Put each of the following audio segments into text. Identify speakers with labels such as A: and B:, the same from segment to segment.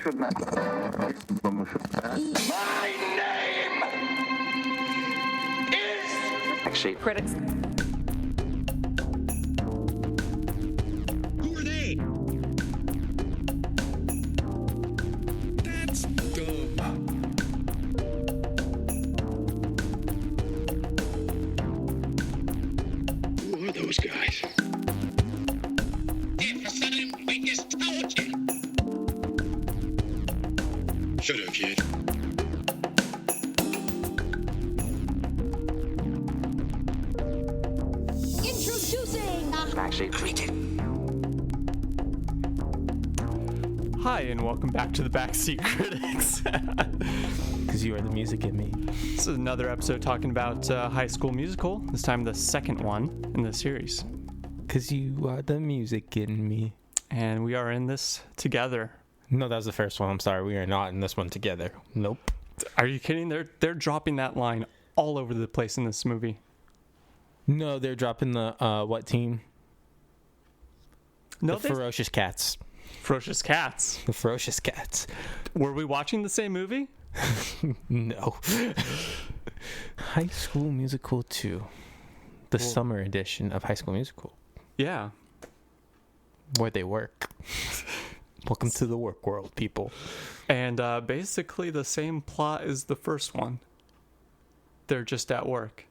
A: My name is...
B: Actually,
C: Critics.
D: Who are they? That's dumb. Who are those guys? We just told you. Shut up, kid.
C: Introducing.
B: actually,
E: Hi, and welcome back to the Backseat Critics.
F: Because you are the music in me.
E: This is another episode talking about High School Musical, this time the second one in the series.
F: Because you are the music in me.
E: And we are in this together.
F: No, that was the first one. I'm sorry. We are not in this one together. Nope.
E: Are you kidding? They're dropping that line all over the place in this movie.
F: No, they're dropping the, what team?
E: No,
F: The Ferocious Cats.
E: Ferocious Cats.
F: The Ferocious Cats.
E: Were we watching the same movie?
F: No. High School Musical 2. The summer edition of High School Musical.
E: Yeah.
F: Where they work. Welcome to the work world, people.
E: And basically the same plot as the first one. They're just at work.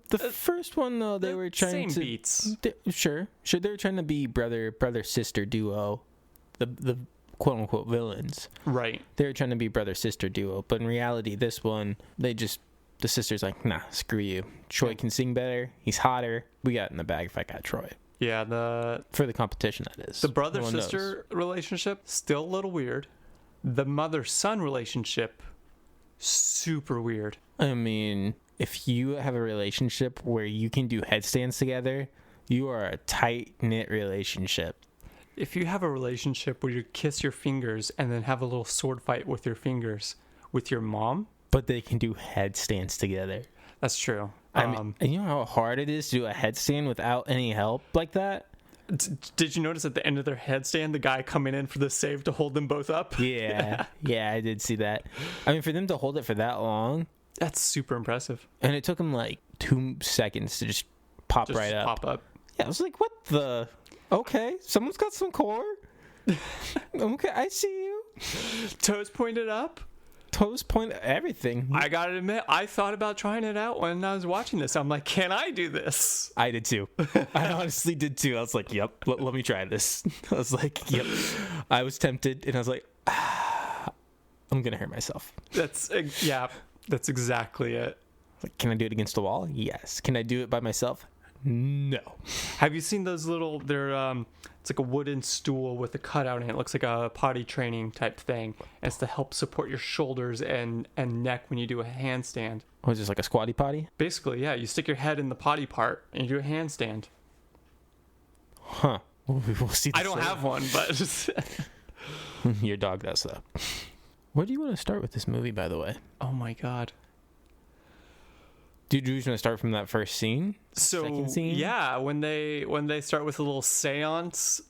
F: The first one, though, they were trying
E: same
F: to...
E: beats.
F: Sure. They were trying to be brother-sister duo. The quote-unquote villains.
E: Right.
F: They were trying to be brother-sister duo. But in reality, this one, the sister's like, nah, screw you. Troy can sing better. He's hotter. We got it in the bag if I got Troy.
E: Yeah,
F: For the competition, that is.
E: the
F: No one
E: brother-sister relationship, still a little weird. The mother-son relationship, super weird.
F: I mean, if you have a relationship where you can do headstands together, you are a tight-knit relationship.
E: If you have a relationship where you kiss your fingers and then have a little sword fight with your fingers with your mom,
F: But they can do headstands together.
E: that's true.
F: I mean, and you know how hard it is to do a headstand without any help like that?
E: Did you notice at the end of their headstand, the guy coming in for the save to hold them both up?
F: Yeah. Yeah, I did see that. I mean, for them to hold it for that long,
E: That's super impressive.
F: and it took them like 2 seconds to just pop
E: Just
F: right up.
E: pop up.
F: Yeah, I was like, what the? Okay, someone's got some core. Okay, I see you.
E: Toes pointed up.
F: Toes point, everything.
E: I gotta admit, I thought about trying it out when I was watching this. I'm like, can I do this?
F: I did too. I honestly did too. I was like, yep, let me try this. I was like, yep. I was tempted, and I was like, I'm going to hurt myself.
E: That's exactly it.
F: Like, can I do it against the wall? Yes. Can I do it by myself? No.
E: Have you seen those little? It's like a wooden stool with a cutout, and it looks like a potty training type thing. And it's to help support your shoulders and neck when you do a handstand.
F: Was this like a squatty potty?
E: Basically, yeah, you stick your head in the potty part and you do a handstand.
F: Huh. We'll see.
E: I don't have one, but
F: Your dog does though. Where do you want to start with this movie, by the way?
E: oh my god.
F: Do you just want to start from that first scene?
E: So
F: Second scene?
E: yeah, when they start with a little séance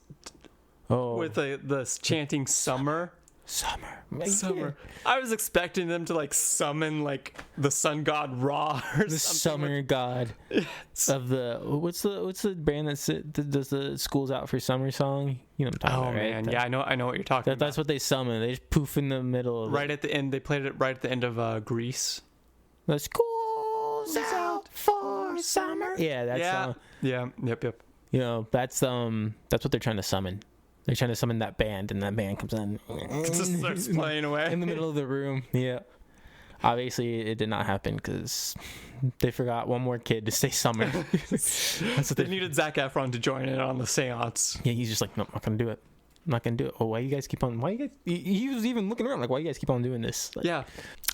F: Oh,
E: with the chanting summer.
F: summer.
E: I was expecting them to like summon like the sun god Ra or
F: The
E: something.
F: summer god of the what's the band that does the schools out for summer song? You know what I'm talking
E: Oh
F: about, right?
E: man,
F: That-
E: yeah, I know what you're talking about.
F: That's what they summon. They just poof in the middle of
E: Right at the end, they played it right at the end of Grease.
F: the schools out for summer. Yeah, that's
E: Yeah. Yep.
F: you know, that's what they're trying to summon. They're trying to summon that band, and that band comes in
E: It just starts playing away
F: in the middle of the room. Yeah. Obviously, it did not happen because they forgot one more kid to say summer. That's what
E: They needed Zac Efron to join in on the séance.
F: Yeah, he's just like, no, I'm not gonna do it. I'm not gonna do it. Oh, why you guys keep on? Why you guys? He was even looking around like, why you guys keep on doing this? Like,
E: Yeah.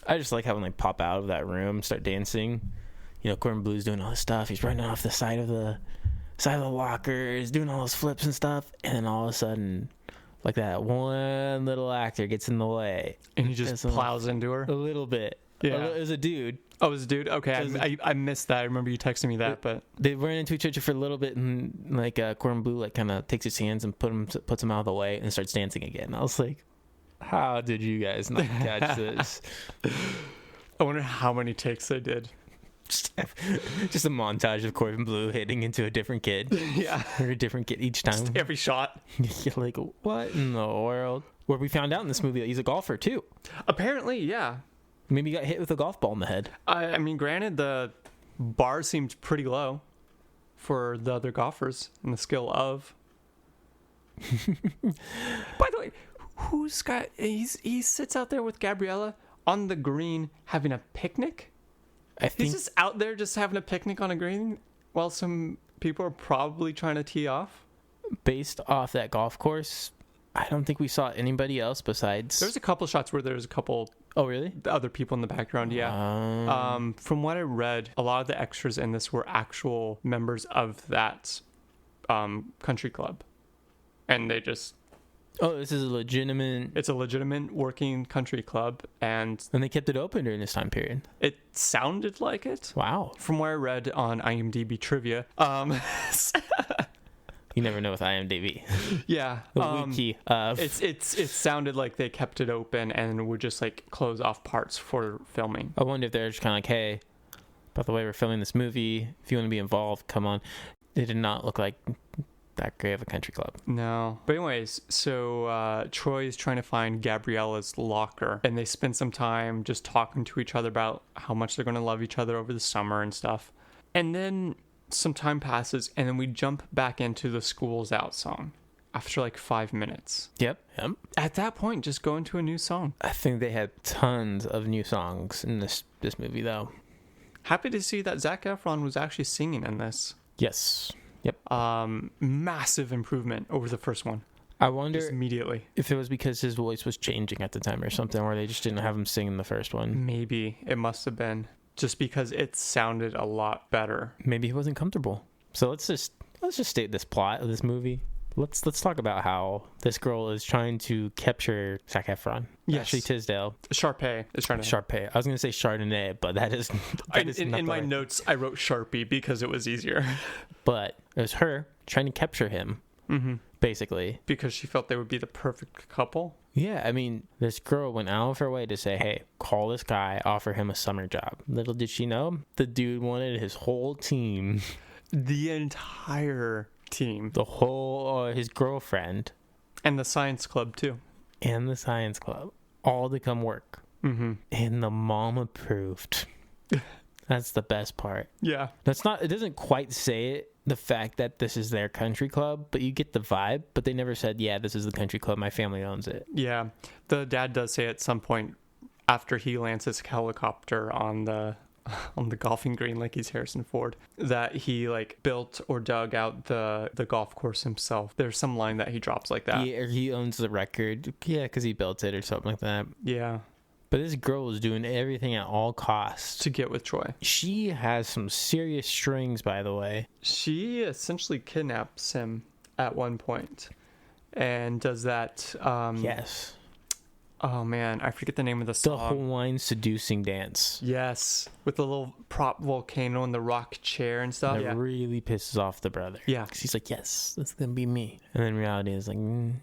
F: I just like having like pop out of that room, start dancing. You know, Corbin Blue's doing all this stuff. He's running off the side of the lockers, doing all those flips and stuff, and then all of a sudden, like that one little actor gets in the way.
E: And he just plows into her.
F: A little bit.
E: Yeah.
F: It was a dude.
E: Oh, it was a dude? Okay, I missed that. I remember you texting me that, but...
F: They ran into each other for a little bit, and like Corbin Blue like kind of takes his hands and puts him out of the way and starts dancing again. I was like, How did you guys not catch this?
E: I wonder how many takes they did.
F: Just a montage of Corbin Blue hitting into a different kid.
E: Yeah.
F: Or a different kid each time.
E: Every shot.
F: You're like, what in the world? Where we found out in this movie that he's a golfer too.
E: Apparently, yeah.
F: Maybe he got hit with a golf ball in the head.
E: I mean, granted, the bar seemed pretty low for the other golfers and the skill of. By the way, who's got? He sits out there with Gabriella on the green having a picnic.
F: I think
E: He's just out there just having a picnic on a green while some people are probably trying to tee off.
F: based off that golf course, I don't think we saw anybody else besides.
E: There's a couple shots where there's a couple
F: Oh, really?
E: other people in the background, yeah. From what I read, a lot of the extras in this were actual members of that country club. And they just...
F: Oh, this is a legitimate...
E: It's a legitimate working country club, and
F: And they kept it open during this time period.
E: it sounded like it.
F: Wow.
E: From what I read on IMDb trivia.
F: You never know with IMDb.
E: Yeah.
F: The wiki of...
E: It sounded like they kept it open and would just like close off parts for filming.
F: I wonder if they're just kind of like, hey, by the way, we're filming this movie. If you want to be involved, come on. It did not look like that great of a country club.
E: No. But anyways, so Troy is trying to find Gabriella's locker, and they spend some time just talking to each other about how much they're going to love each other over the summer and stuff. And then some time passes, and then we jump back into the School's Out song after like 5 minutes.
F: Yep.
E: At that point, just go into a new song.
F: I think they had tons of new songs in this movie, though.
E: Happy to see that Zac Efron was actually singing in this.
F: Yes. Yep.
E: Massive improvement over the first one.
F: I wonder
E: Just immediately.
F: if it was because his voice was changing at the time or something, or they just didn't have him sing in the first one.
E: Maybe it must have been just because it sounded a lot better.
F: Maybe he wasn't comfortable. So let's just state this plot of this movie. Let's talk about how this girl is trying to capture Zac Efron.
E: Yes.
F: Actually, Tisdale.
E: Sharpay is trying to...
F: Sharpay. I was going to say Chardonnay, but that is not
E: in my
F: the right-
E: notes, I wrote Sharpie because it was easier.
F: But it was her trying to capture him, basically.
E: Because she felt they would be the perfect couple.
F: Yeah, I mean, this girl went out of her way to say, hey, call this guy, offer him a summer job. Little did she know, the dude wanted his whole team,
E: The entire team.
F: the whole, his girlfriend,
E: And the science club, too.
F: and the science club, all to come work.
E: Mm-hmm.
F: And the mom approved. That's the best part.
E: Yeah.
F: It doesn't quite say it, the fact that this is their country club, but you get the vibe. But they never said, yeah, this is the country club, my family owns it.
E: Yeah. The dad does say at some point after he lands his helicopter on the golfing green like he's Harrison Ford, that he like built or dug out the golf course himself. There's some line that he drops like that.
F: Yeah, he owns the record. Yeah, because he built it or something like that.
E: Yeah.
F: But this girl is doing everything at all costs.
E: To get with Troy.
F: She has some serious strings, by the way.
E: She essentially kidnaps him at one point and does that.
F: Yes.
E: Oh man, I forget the name of the
F: The
E: song.
F: Hawaiian seducing dance.
E: Yes, with the little prop volcano and the rock chair and stuff.
F: That really pisses off the brother.
E: Yeah.
F: 'Cause he's like, yes, that's going to be me. And then reality is like, no.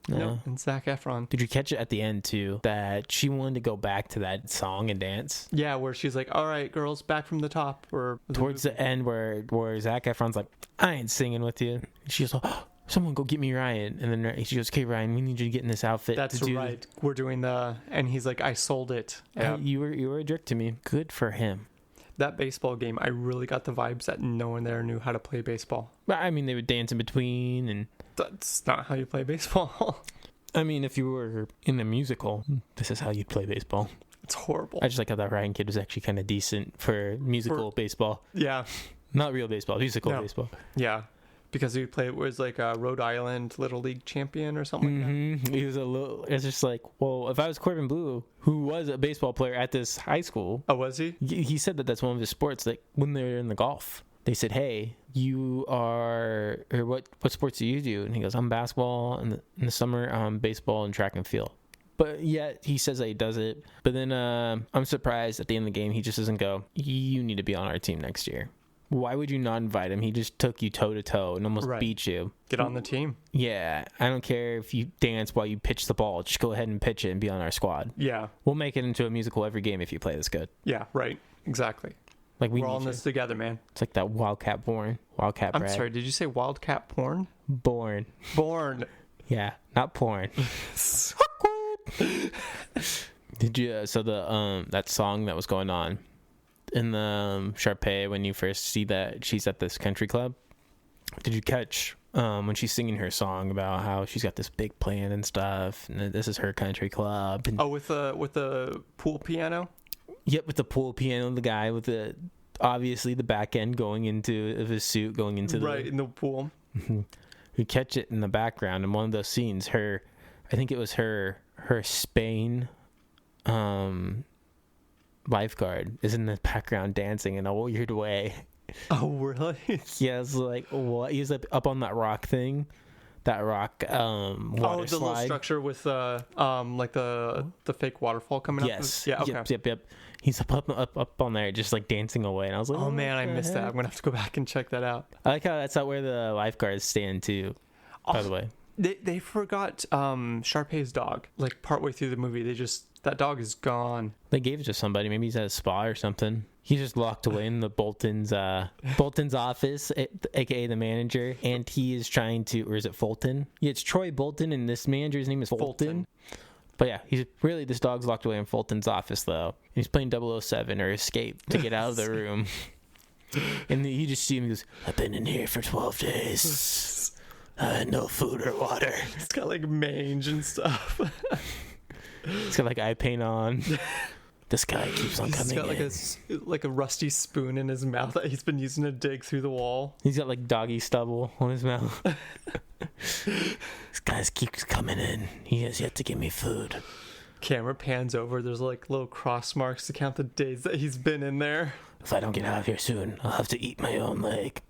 E: No, and Zac Efron.
F: Did you catch it at the end, too? That she wanted to go back to that song and dance?
E: Yeah, where she's like, "All right, girls, back from the top." Or
F: Towards the end where Zac Efron's like, I ain't singing with you. And she's like, oh, someone go get me Ryan. And then she goes, okay, Ryan, we need you to get in this outfit.
E: That's
F: to do
E: right. We're doing and he's like, "I sold it." Yeah.
F: You were a jerk to me. Good for him.
E: That baseball game, I really got the vibes that no one there knew how to play baseball.
F: But I mean, they would dance in between, and
E: That's not how you play baseball.
F: I mean, if you were in a musical, this is how you'd play baseball.
E: It's horrible.
F: I just like how that Ryan kid was actually kind of decent for musical baseball.
E: Yeah.
F: Not real baseball, musical
E: No.
F: baseball.
E: Yeah. Because he was like a Rhode Island Little League champion or something like that.
F: He was it's just like, well, if I was Corbin Blue, who was a baseball player at this high school,
E: Oh, was he?
F: he said that that's one of his sports. Like when they're in the golf, they said, hey, what sports do you do? And he goes, I'm basketball. In the summer, baseball and track and field. But yet he says that he does it. But then I'm surprised at the end of the game, he just doesn't go, you need to be on our team next year. Why would you not invite him? He just took you toe to toe and almost
E: Right.
F: beat you.
E: Get on the team.
F: Yeah, I don't care if you dance while you pitch the ball. Just go ahead and pitch it and be on our squad.
E: Yeah.
F: We'll make it into a musical every game if you play this good.
E: Yeah. Right. Exactly.
F: Like
E: We're all in
F: need
E: this together, man.
F: It's like that Wildcat Brad.
E: I'm sorry. Did you say wildcat porn?
F: Born.
E: Born.
F: Yeah, not porn. Did you? So the that song that was going on in the Sharpay when you first see that she's at this country club. Did you catch when she's singing her song about how she's got this big plan and stuff, and this is her country club? And,
E: Oh, with the pool piano.
F: yep, with the pool piano, the guy with the obviously the back end going into of his suit going into the
E: Right in the pool.
F: You catch it in the background in one of those scenes. I think it was her Spain lifeguard is in the background dancing in a weird way.
E: Oh, really?
F: Yeah, it's like what? He's up on that rock thing, that rock water
E: Oh, the little
F: slide.
E: structure with like the fake waterfall coming up.
F: Yes.
E: Yeah. Okay.
F: Yep. He's up on there, just like dancing away, and I was like,
E: Oh man,
F: what
E: I
F: the
E: missed that.
F: heck?
E: I'm gonna have to go back and check that out.
F: I like how that's not where the lifeguards stand too. By the way,
E: They forgot Sharpay's dog. Like partway through the movie, that dog is gone.
F: they gave it to somebody. Maybe he's at a spa or something. He's just locked away in the Bolton's office, aka the manager, and he is trying to, or is it Fulton? Yeah, it's Troy Bolton, and this manager's name is Fulton. But yeah, this dog's locked away in Fulton's office though. And he's playing 007 or Escape to get out of the room. And you just see him. He goes, "I've been in here for 12 days. No food or water."
E: It's got like mange and stuff.
F: He's got like eye paint on. This guy keeps on
E: He's
F: coming
E: got
F: in.
E: like a rusty spoon in his mouth that he's been using to dig through the wall.
F: He's got like doggy stubble on his mouth. This guy keeps coming in. He has yet to give me food.
E: Camera pans over. There's like little cross marks to count the days that he's been in there.
F: If I don't get out of here soon, I'll have to eat my own leg.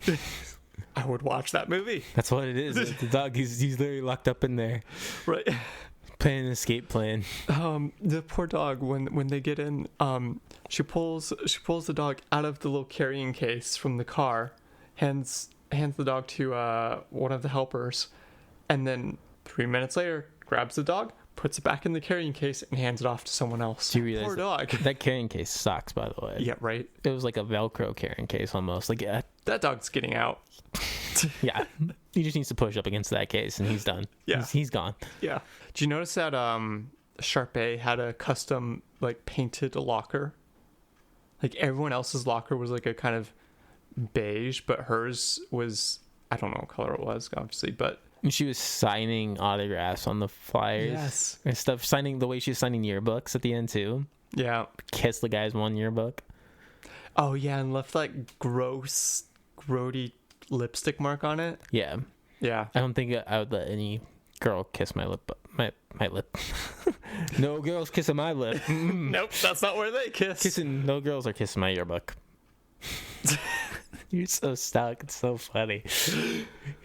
E: I would watch that movie.
F: That's what it is. The dog, he's literally locked up in there,
E: Right.
F: playing an escape plan.
E: The poor dog when they get in, she pulls the dog out of the little carrying case from the car, hands the dog to one of the helpers, and then 3 minutes later grabs the dog, puts it back in the carrying case, and hands it off to someone else.
F: Do you realize
E: Poor dog.
F: That carrying case sucks, by the way.
E: Yeah, right.
F: It was like a Velcro carrying case almost. Like,
E: That dog's getting out.
F: yeah. He just needs to push up against that case and he's done.
E: Yeah.
F: He's gone.
E: Yeah. Did you notice that Sharpay had a custom like painted locker? Like everyone else's locker was like a kind of beige, but hers was, I don't know what color it was, obviously, but
F: And she was signing autographs on the flyers.
E: Yes.
F: And stuff. Signing the way she was signing yearbooks at the end too.
E: yeah.
F: Kiss the guy's one yearbook.
E: Oh yeah, and left that grody lipstick mark on it.
F: Yeah.
E: Yeah.
F: I don't think I would let any girl kiss my lip. My lip. No girls kissing my lip.
E: Nope, that's not where they kiss.
F: No girls are kissing my yearbook. You're so stuck. It's so funny.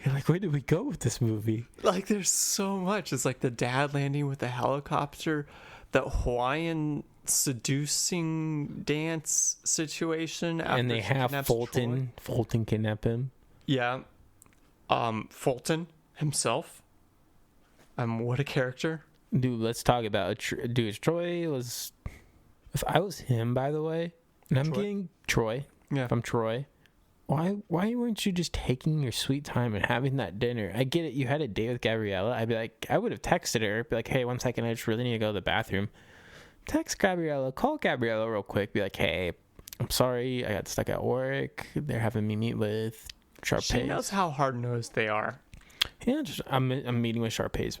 F: You're like, where did we go with this movie?
E: Like there's so much. It's like the dad landing with the helicopter, the Hawaiian seducing dance situation after
F: And they
E: she
F: have
E: kidnaps
F: Fulton.
E: Troy.
F: Fulton kidnap him.
E: Yeah. Fulton himself. What a character.
F: Dude, let's talk about dude. Troy was. If I was him, by the way, and I'm
E: Troy?
F: getting Troy.
E: Yeah.
F: If I'm Troy, why weren't you just taking your sweet time and having that dinner? I get it. You had a date with Gabriella. I'd be like, I would have texted her. Be like, hey, 1 second, I just really need to go to the bathroom. Text Gabriella. Call Gabriella real quick. Be like, hey, I'm sorry, I got stuck at work. They're having me meet with Sharpay.
E: She knows how hard-nosed they are.
F: Yeah, I'm meeting with Sharpay's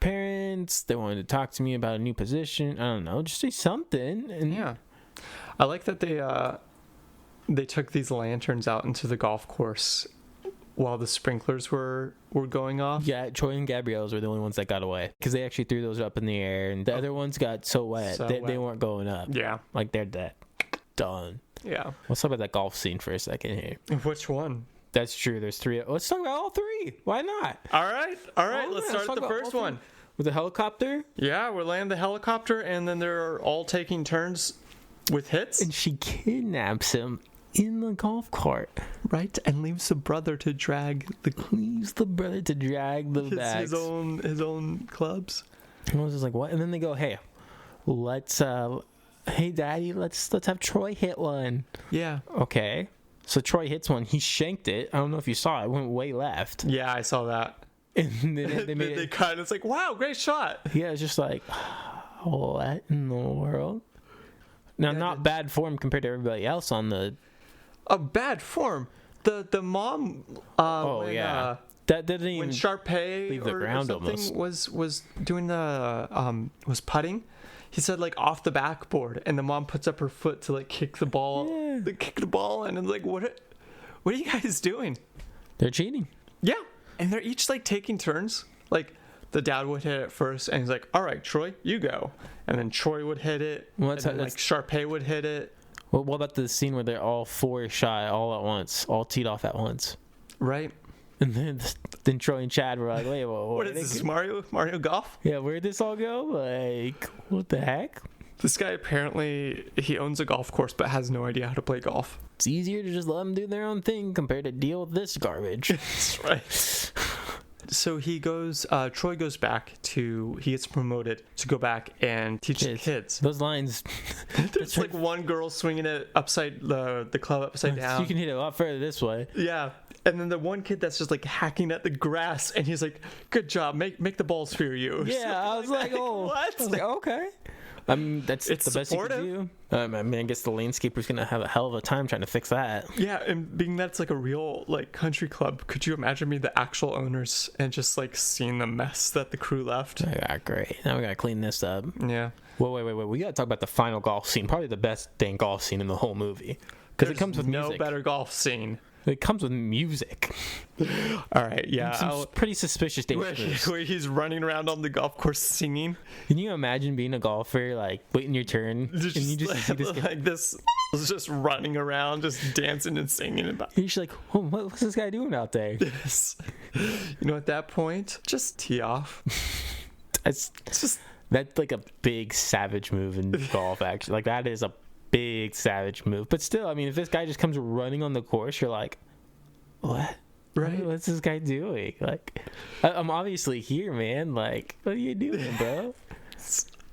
F: parents. They wanted to talk to me about a new position. I don't know. Just say something. And
E: Yeah. I like that they took these lanterns out into the golf course while the sprinklers were going off.
F: yeah, Troy and Gabrielle's were the only ones that got away because they actually threw those up in the air, and the other ones got so wet
E: So
F: they
E: wet.
F: weren't going up.
E: Yeah.
F: Like they're dead. Done.
E: Yeah.
F: Let's talk about that golf scene for a second here.
E: Which one?
F: That's true. There's three. Let's talk about all three. Why not?
E: All right. All right.
F: Oh,
E: Let's
F: yeah,
E: start
F: talk
E: with the
F: about
E: first
F: all
E: one.
F: three. With the helicopter,
E: Yeah, we land the helicopter, and then they're all taking turns with hits.
F: and she kidnaps him in the golf cart.
E: Right, and leaves the brother to drag the
F: Leaves the brother to drag the bags.
E: his own clubs.
F: And I was just like, what? And then they go, hey, hey, Daddy, let's have Troy hit one.
E: Yeah.
F: Okay. So Troy hits one. He shanked it. I don't know if you saw it. It went way left.
E: Yeah, I saw that.
F: And then they made
E: They
F: it.
E: cut. It's like, wow, great shot.
F: Yeah, it's just like, what in the world? Now, not bad form compared to everybody else on the.
E: A bad form. The mom.
F: That didn't even
E: When Sharpay
F: leave the
E: or
F: ground
E: something
F: almost.
E: was doing the was putting, he said like off the backboard, and the mom puts up her foot to like kick the ball, and it's like, what are you guys doing?
F: They're cheating.
E: Yeah, and they're each like taking turns. Like the dad would hit it first, and he's like, "All right, Troy, you go," and then Troy would hit it,
F: Well,
E: and then, like Sharpay would hit it.
F: Well, what about the scene where they're all four shy all at once, all teed off at once?
E: Right.
F: And then Troy and Chad were like, wait,
E: What is this, Mario Golf?
F: Yeah, where'd this all go? Like, what the heck?
E: This guy apparently, he owns a golf course but has no idea how to play golf.
F: It's easier to just let them do their own thing compared to deal with this garbage.
E: That's right. So Troy goes back he gets promoted to go back and teach the kids.
F: Those lines.
E: There's like one girl swinging it upside the club upside down.
F: You can hit it a lot further this way.
E: Yeah. And then the one kid that's just like hacking at the grass, and he's like, "Good job, make the balls fear you."
F: Yeah, I was like, oh,
E: what?
F: I was like, okay. I mean, that's
E: It's
F: the best
E: supportive.
F: you can do. I mean, I guess the landscaper's gonna have a hell of a time trying to fix that.
E: Yeah, and being that's like a real like country club, could you imagine being the actual owners and just like seeing the mess that the crew left?
F: Yeah, great. Now we gotta clean this up.
E: Yeah.
F: Wait. We gotta talk about the final golf scene. Probably the best dang golf scene in the whole movie. Because it comes with
E: no
F: music.
E: better golf scene.
F: It comes with music.
E: All right, yeah.
F: Some pretty suspicious dangers.
E: Where he's running around on the golf course singing.
F: Can you imagine being a golfer, like waiting your turn, and you just see this guy?
E: like this, was just running around, just dancing and singing about
F: You're just like, oh, what's this guy doing out there?
E: this. You know, at that point, just tee off.
F: It's
E: just
F: that's like a big savage move in golf. Actually, like that is a big savage move. But still, I mean, if this guy just comes running on the course, you're like, what?
E: Right.
F: What's this guy doing? Like, I'm obviously here, man. Like, what are you doing, bro?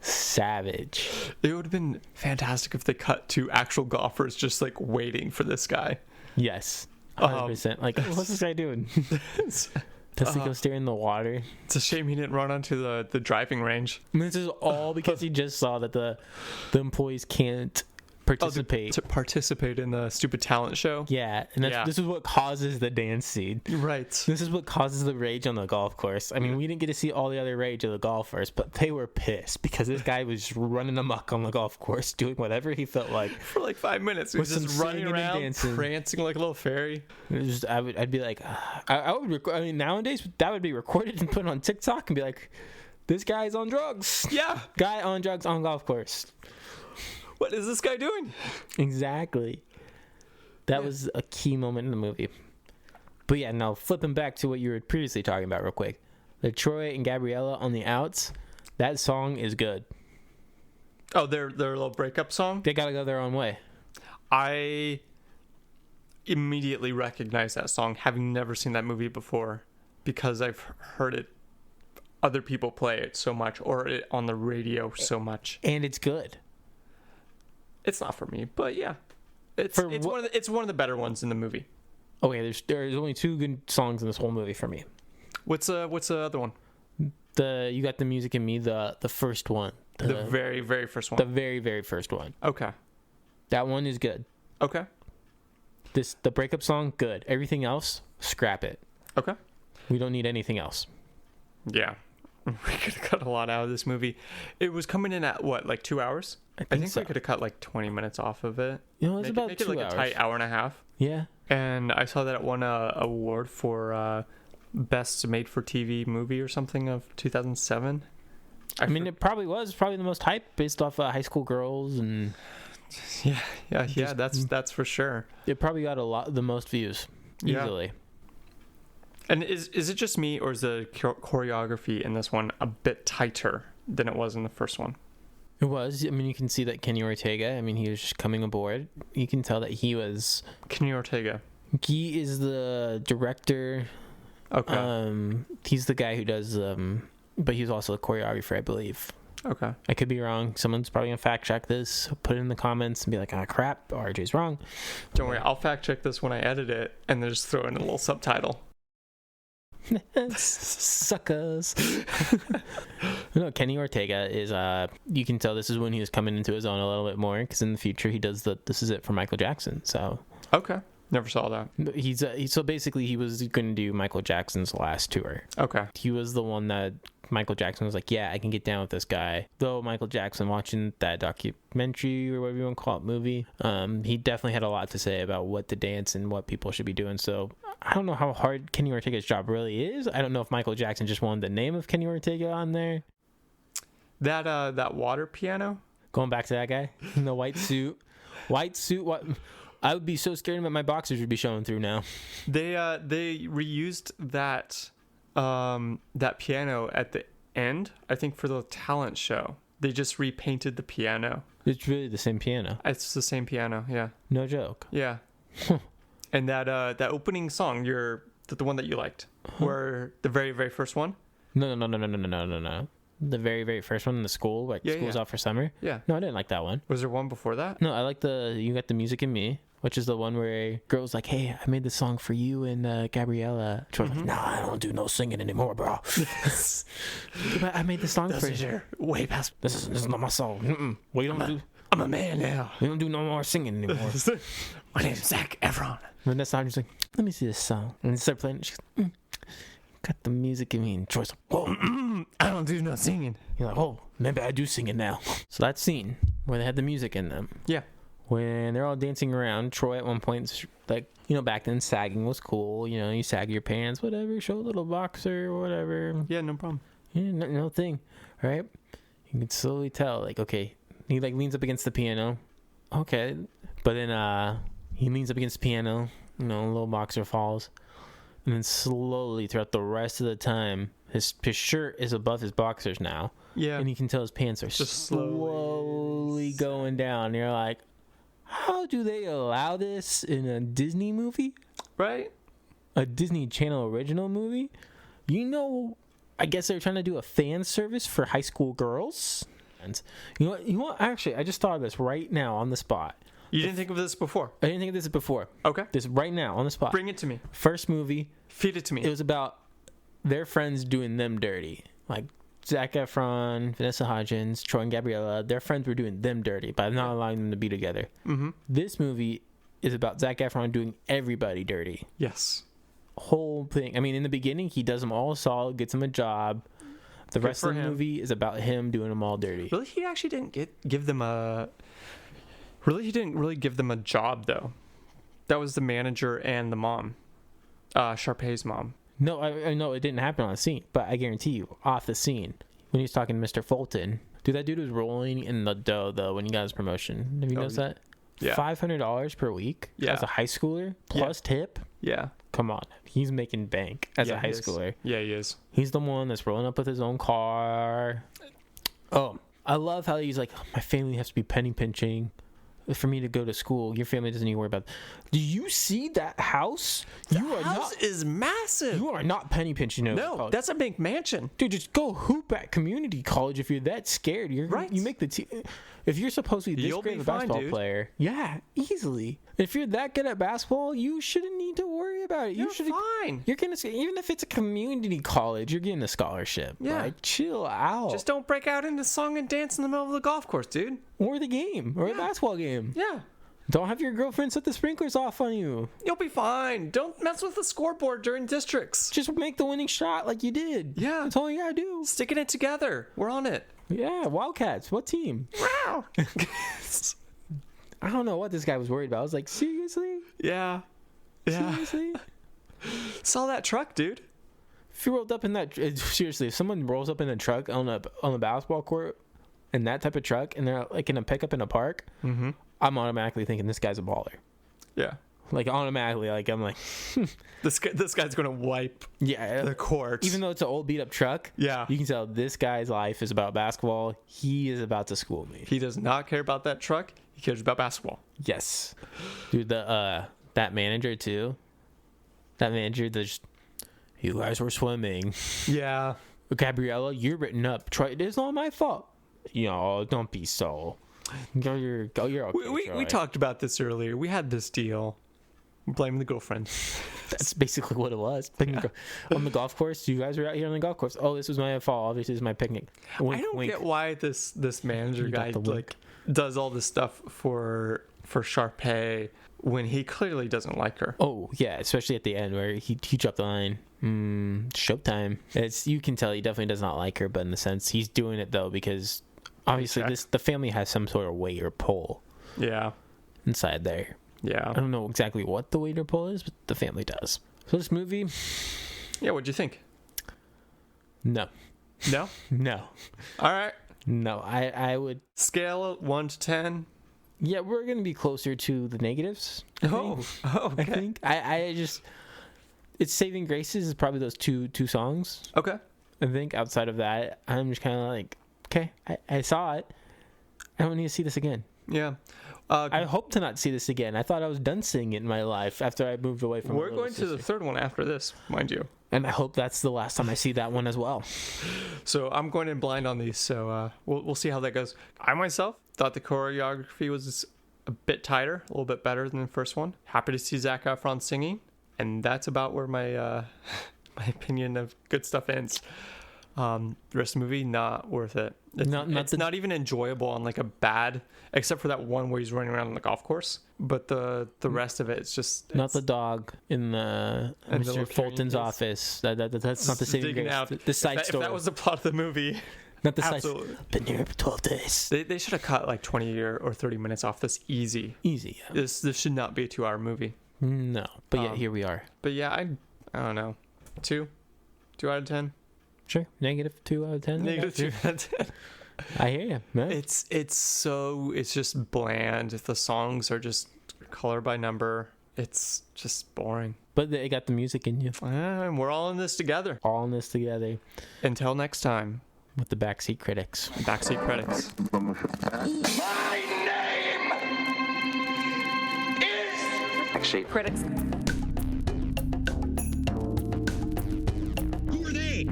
F: Savage.
E: It would have been fantastic if they cut to actual golfers just like waiting for this guy.
F: Yes. 100%. Like, what's this guy doing? Does he go stare in the water?
E: It's a shame he didn't run onto the driving range.
F: And this is all because he just saw that the employees can't participate.
E: To participate in the stupid talent show.
F: Yeah, and this is what causes the dance scene.
E: Right.
F: This is what causes the rage on the golf course. I mean, we didn't get to see all the other rage of the golfers, but they were pissed because this guy was running amok on the golf course, doing whatever he felt like.
E: For like 5 minutes, he was
F: With
E: just
F: some
E: running
F: singing and
E: around,
F: dancing.
E: prancing like a little fairy.
F: It was just, I'd be like, I would. I mean, nowadays that would be recorded and put on TikTok and be like, this guy's on drugs.
E: Yeah.
F: Guy on drugs on golf course.
E: What is this guy doing?
F: Exactly. That was a key moment in the movie. But yeah, now flipping back to what you were previously talking about real quick. The Troy and Gabriella on the outs, that song is good.
E: Oh, their little breakup song?
F: They gotta go their own way.
E: I immediately recognized that song, having never seen that movie before, because I've heard it, other people play it so much, or it on the radio so much.
F: And it's good.
E: It's not for me, but yeah. It's
F: For
E: one of the better ones in the movie.
F: Okay, there's only two good songs in this whole movie for me.
E: What's the other one?
F: You Got the Music in Me, the first one.
E: The very, very first one.
F: The very, very first one.
E: Okay.
F: That one is good.
E: Okay.
F: The breakup song, good. Everything else, scrap it.
E: Okay.
F: We don't need anything else.
E: Yeah. We could have cut a lot out of this movie. It was coming in at what, like 2 hours? I think
F: so.
E: we could have cut like 20 minutes off of it.
F: You know, it's about
E: make
F: 2
E: it like
F: hours.
E: a tight hour and a half.
F: Yeah.
E: And I saw that it won a award for best made-for-TV movie or something of 2007.
F: I mean, it probably was the most hype based off High School Girls, and
E: yeah. That's for sure.
F: it probably got the most views
E: Yeah.
F: easily.
E: And is it just me, or is the choreography in this one a bit tighter than it was in the first one?
F: It was. I mean, you can see that Kenny Ortega, I mean, he was just coming aboard. You can tell that he is
E: Ortega.
F: He is the director.
E: Okay.
F: He's the guy who does, but he's also a choreographer, I believe.
E: Okay.
F: I could be wrong. Someone's probably gonna fact check this. Put it in the comments and be like, crap, RJ's wrong.
E: Don't worry, I'll fact check this when I edit it and then just throw in a little subtitle.
F: Suckers. No, Kenny Ortega is, you can tell this is when he was coming into his own a little bit more, because in the future he does This Is It for Michael Jackson. So
E: Okay. Never saw that.
F: he's so basically he was going to do Michael Jackson's last tour.
E: Okay.
F: He was the one that Michael Jackson was like, yeah, I can get down with this guy. Though Michael Jackson, watching that documentary or whatever you want to call it, movie, he definitely had a lot to say about what to dance and what people should be doing. So I don't know how hard Kenny Ortega's job really is. I don't know if Michael Jackson just wanted the name of Kenny Ortega on there.
E: That water piano?
F: Going back to that guy in the white suit. What? I would be so scared that my boxers would be showing through now.
E: They reused that piano at the end, I think, for the talent show. They just repainted the piano.
F: It's really the same piano.
E: It's the same piano, yeah.
F: No joke.
E: Yeah. And that opening song, the one that you liked, where the very, very first one?
F: No. The very, very first one in the school, school's out for summer.
E: Yeah.
F: No, I didn't like that one.
E: Was there one before that?
F: No, I like You Got the Music in Me, which is the one where girl's like, hey, I made this song for you and Gabriella. Troy's like, nah, I don't do no singing anymore, bro. But I made this song for you.
E: Way past.
F: This is not my song. We don't do.
E: I'm a man now.
F: We don't do no more singing anymore.
E: My name's Zac Efron.
F: And that's how I'm just like, let me see this song. And they start playing it. She's like, got the music in me. And Troy's like, whoa,
E: I don't do no singing.
F: you're like, oh, maybe I do sing it now. So that scene where they had the music in them.
E: Yeah.
F: When they're all dancing around, Troy at one point, like, back then sagging was cool. You sag your pants, whatever, show a little boxer, whatever.
E: Yeah, no problem.
F: Yeah, no thing, right? You can slowly tell, like, okay, he like leans up against the piano. Okay. But then he leans up against the piano, a little boxer falls. And then slowly throughout the rest of the time, his shirt is above his boxers now.
E: Yeah.
F: And you can tell his pants are
E: Just
F: slowly going down. And you're like, how do they allow this in a Disney movie?
E: Right?
F: A Disney Channel original movie? I guess they're trying to do a fan service for high school girls. And you know what? Actually, I just thought of this right now on the spot.
E: You didn't think of this before?
F: I didn't think of this before.
E: Okay.
F: This right now on the spot.
E: Bring it to me.
F: First movie.
E: Feed it to me.
F: It was about their friends doing them dirty. Like Zac Efron, Vanessa Hudgens, Troy and Gabriella. Their friends were doing them dirty by not allowing them to be together.
E: Mm-hmm.
F: This movie is about Zac Efron doing everybody dirty.
E: Yes.
F: Whole thing. I mean, in the beginning, he does them all solid, gets them a job. The rest of the movie is about him doing them all dirty.
E: Really, he actually didn't give them a. Really, he didn't really give them a job though. That was the manager and the mom, Sharpay's mom.
F: No, I know it didn't happen on the scene, but I guarantee you, off the scene, when he was talking to Mr. Fulton, dude, that dude was rolling in the dough though when he got his promotion. Have you noticed that?
E: Yeah.
F: $500 per week as a high schooler plus tip.
E: Yeah.
F: Come on, he's making bank as a high schooler.
E: Yeah, he is.
F: He's the one that's rolling up with his own car. Oh, I love how he's like, my family has to be penny pinching for me to go to school. Your family doesn't need to worry about. Do you see that house?
E: The house is massive.
F: You are not penny pinching.
E: No, that's a big mansion.
F: Dude, just go hoop at community college if you're that scared. You make the team. If you're supposed to be this great of a basketball player, yeah, easily. If you're that good at basketball, you shouldn't need to worry about it.
E: You're fine.
F: You're gonna even if it's a community college, you're getting a scholarship.
E: Yeah,
F: like, chill out.
E: Just don't break out into song and dance in the middle of the golf course, dude.
F: Or the game, or the basketball game.
E: Yeah.
F: Don't have your girlfriend set the sprinklers off on you.
E: You'll be fine. Don't mess with the scoreboard during districts.
F: Just make the winning shot like you did.
E: Yeah.
F: That's all you gotta do.
E: Sticking it together. We're on it.
F: Yeah, Wildcats. What team?
E: Wow.
F: I don't know what this guy was worried about. I was like, seriously?
E: Yeah.
F: Seriously?
E: Saw that truck, dude.
F: If you rolled up in that... Seriously, if someone rolls up in a truck on a basketball court in that type of truck and they're like in a pickup in a park, I'm automatically thinking this guy's a baller.
E: Yeah.
F: Like automatically, like I'm like,
E: This guy's gonna wipe
F: yeah.
E: the court.
F: Even though it's an old beat up truck,
E: Yeah.
F: you can tell this guy's life is about basketball. He is about to school me.
E: he does not care about that truck. He cares about basketball.
F: Yes, dude. That manager too. That manager, just you guys were swimming.
E: Yeah.
F: Gabriella, you're written up. Troy, it's not my fault. You know, don't be so. You're okay.
E: We
F: Troy.
E: talked about this earlier. We had this deal. Blaming the girlfriend.
F: That's basically what it was. On the golf course, you guys were out here on the golf course. Oh, this was my fault. Obviously, this is my picnic. Wink,
E: I don't
F: wink.
E: get why this manager
F: You got
E: guy
F: the wink.
E: like does all this stuff for Sharpay when he clearly doesn't like her.
F: Oh yeah, especially at the end where he dropped the line. Showtime. You can tell he definitely does not like her, but in the sense he's doing it though because obviously
E: Check.
F: the family has some sort of weight or pull
E: Yeah.
F: inside there.
E: Yeah.
F: I don't know exactly what the weight or pull is, but the family does. So this movie,
E: Yeah, what'd you think?
F: no,
E: No?
F: no,
E: All right.
F: no. I would.
E: Scale of 1 to 10.
F: Yeah, we're gonna be closer to the negatives.
E: Oh,
F: I
E: okay.
F: think. I just. It's Saving Graces is probably those two songs.
E: Okay.
F: I think outside of that, I'm just kind of like, okay, I saw it. I don't need to see this again.
E: Yeah.
F: I hope to not see this again. I thought I was done seeing it in my life after I moved away from.
E: we're
F: my
E: going
F: little
E: to the
F: sister.
E: third one after this, mind you.
F: And I hope that's the last time I see that one as well.
E: So I'm going in blind on these, so we'll see how that goes. I myself thought the choreography was a bit tighter, a little bit better than the first one. Happy to see Zac Efron singing, and that's about where my my opinion of good stuff ends. The rest of the movie, not worth it. It's not even enjoyable on like a bad, except for that one where he's running around on the golf course. But the rest of it, it's just
F: Not the dog in the
E: And the
F: Mr.
E: little
F: Fulton's
E: carrying
F: office. That's not the same.
E: digging out.
F: The side
E: If
F: story.
E: that was the plot of the movie,
F: not the side.
E: absolutely.
F: Been here for 12 days.
E: They should have cut like 20 or 30 minutes off this easy.
F: Easy. Yeah.
E: This should not be a 2-hour movie.
F: No, but yeah, here we are.
E: But yeah, I don't know. 2 out of 10.
F: Sure. -2 out of 10.
E: Negative 2 out of 10.
F: I hear you. Yeah.
E: It's just bland. The songs are just color by number. It's just boring.
F: But they got the music in you.
E: And we're all in this together.
F: All in this together
E: Until next time,
F: with the backseat critics.
E: backseat credits.
A: My name is
C: Critics.
D: Who are they?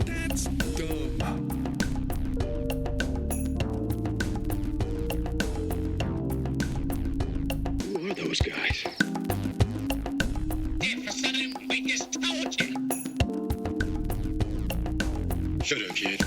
D: That's dumb. Who are those guys? Shut up, kid.